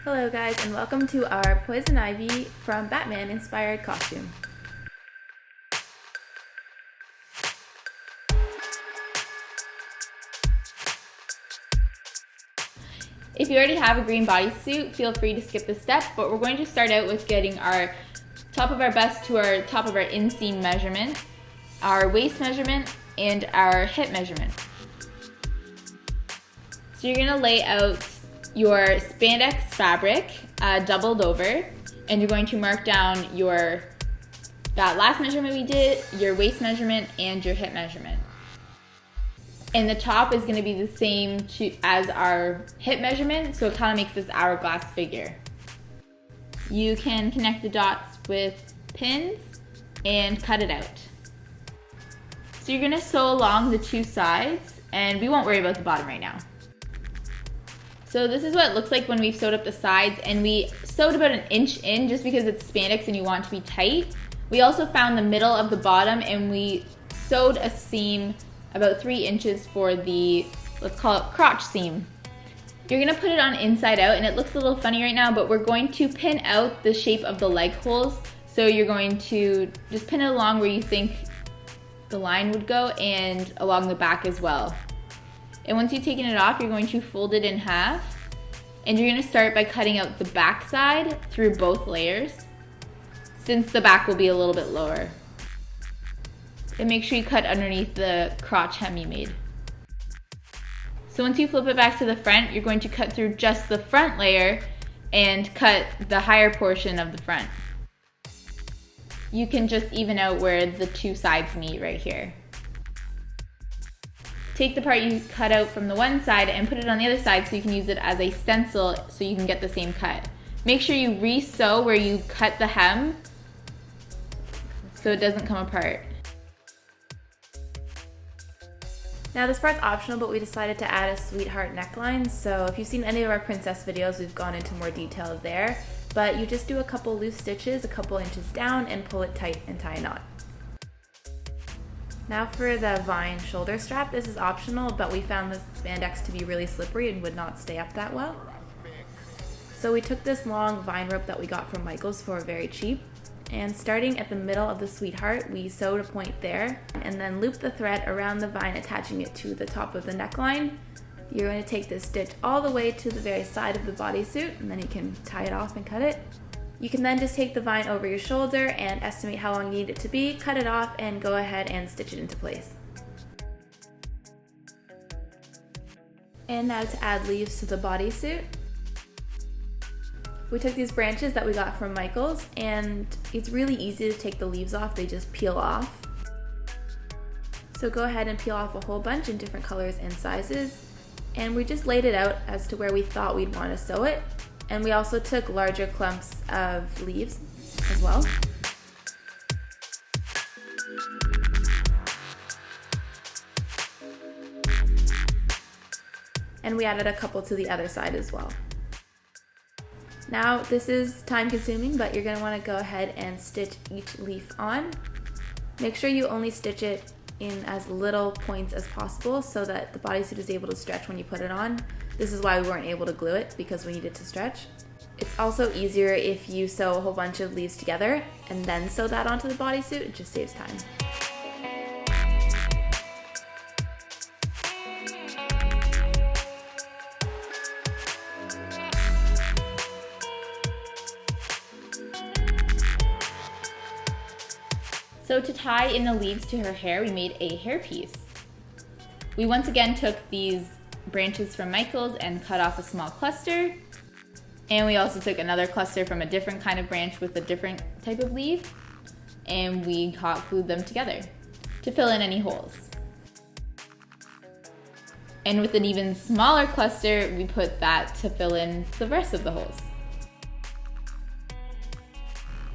Hello guys, and welcome to our Poison Ivy from Batman inspired costume. If you already have a green bodysuit, feel free to skip this step, but we're going to start out with getting our top of our bust to our top of our inseam measurement, our waist measurement, and our hip measurement. So you're going to lay out your spandex fabric doubled over, and you're going to mark down that last measurement we did, your waist measurement, and your hip measurement. And the top is going to be the same as our hip measurement, so it kind of makes this hourglass figure. You can connect the dots with pins and cut it out. So you're going to sew along the two sides, and we won't worry about the bottom right now. So this is what it looks like when we've sewed up the sides, and we sewed about 1 inch in just because it's spandex and you want it to be tight. We also found the middle of the bottom and we sewed a seam about 3 inches for the, let's call it crotch seam. You're gonna put it on inside out, and it looks a little funny right now, but we're going to pin out the shape of the leg holes. So you're going to just pin it along where you think the line would go and along the back as well. And once you've taken it off, you're going to fold it in half, and you're gonna start by cutting out the back side through both layers, since the back will be a little bit lower. And make sure you cut underneath the crotch hem you made. So once you flip it back to the front, you're going to cut through just the front layer and cut the higher portion of the front. You can just even out where the two sides meet right here. Take the part you cut out from the one side and put it on the other side so you can use it as a stencil so you can get the same cut. Make sure you re-sew where you cut the hem so it doesn't come apart. Now this part's optional, but we decided to add a sweetheart neckline, so if you've seen any of our princess videos, we've gone into more detail there, but you just do a couple loose stitches a couple inches down and pull it tight and tie a knot. Now for the vine shoulder strap, this is optional, but we found the spandex to be really slippery and would not stay up that well. So we took this long vine rope that we got from Michael's for very cheap, and starting at the middle of the sweetheart, we sewed a point there and then looped the thread around the vine, attaching it to the top of the neckline. You're going to take this stitch all the way to the very side of the bodysuit, and then you can tie it off and cut it. You can then just take the vine over your shoulder and estimate how long you need it to be, cut it off, and go ahead and stitch it into place. And now to add leaves to the bodysuit. We took these branches that we got from Michael's, and it's really easy to take the leaves off, they just peel off. So go ahead and peel off a whole bunch in different colors and sizes, and we just laid it out as to where we thought we'd want to sew it, and we also took larger clumps of leaves as well. And we added a couple to the other side as well. Now this is time consuming, but you're going to want to go ahead and stitch each leaf on. Make sure you only stitch it in as little points as possible so that the bodysuit is able to stretch when you put it on. This is why we weren't able to glue it, because we needed to stretch. It's also easier if you sew a whole bunch of leaves together and then sew that onto the bodysuit. It just saves time. So to tie in the leaves to her hair, we made a hairpiece. We once again took these branches from Michael's and cut off a small cluster. And we also took another cluster from a different kind of branch with a different type of leaf, and we hot glued them together to fill in any holes. And with an even smaller cluster, we put that to fill in the rest of the holes.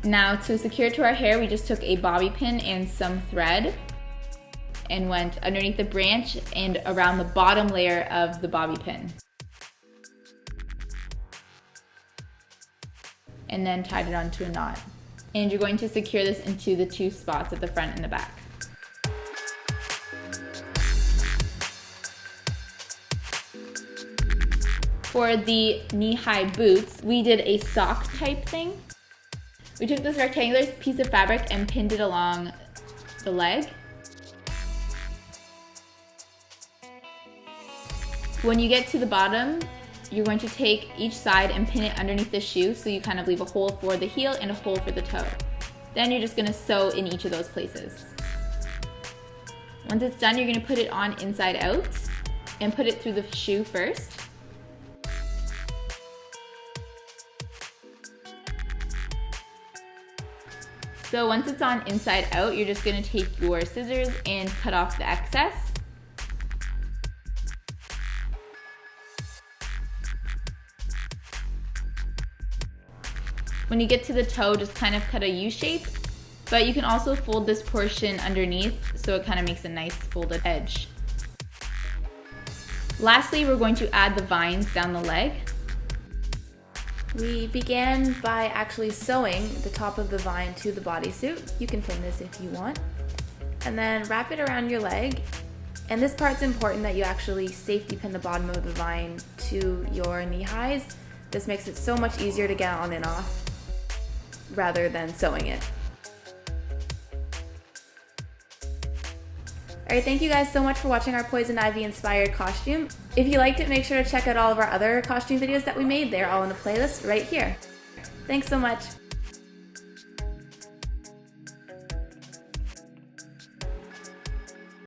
Now to secure to our hair, we just took a bobby pin and some thread and went underneath the branch and around the bottom layer of the bobby pin. And then tied it onto a knot. And you're going to secure this into the two spots at the front and the back. For the knee-high boots, we did a sock type thing. We took this rectangular piece of fabric and pinned it along the leg. When you get to the bottom, you're going to take each side and pin it underneath the shoe so you kind of leave a hole for the heel and a hole for the toe. Then you're just going to sew in each of those places. Once it's done, you're going to put it on inside out and put it through the shoe first. So once it's on inside out, you're just going to take your scissors and cut off the excess. When you get to the toe, just kind of cut a U shape, but you can also fold this portion underneath so it kind of makes a nice folded edge. Lastly, we're going to add the vines down the leg. We began by actually sewing the top of the vine to the bodysuit. You can pin this if you want. And then wrap it around your leg. And this part's important that you actually safety pin the bottom of the vine to your knee highs. This makes it so much easier to get on and off rather than sewing it. Alright, thank you guys so much for watching our Poison Ivy inspired costume. If you liked it, make sure to check out all of our other costume videos that we made. They're all in a playlist right here. Thanks so much.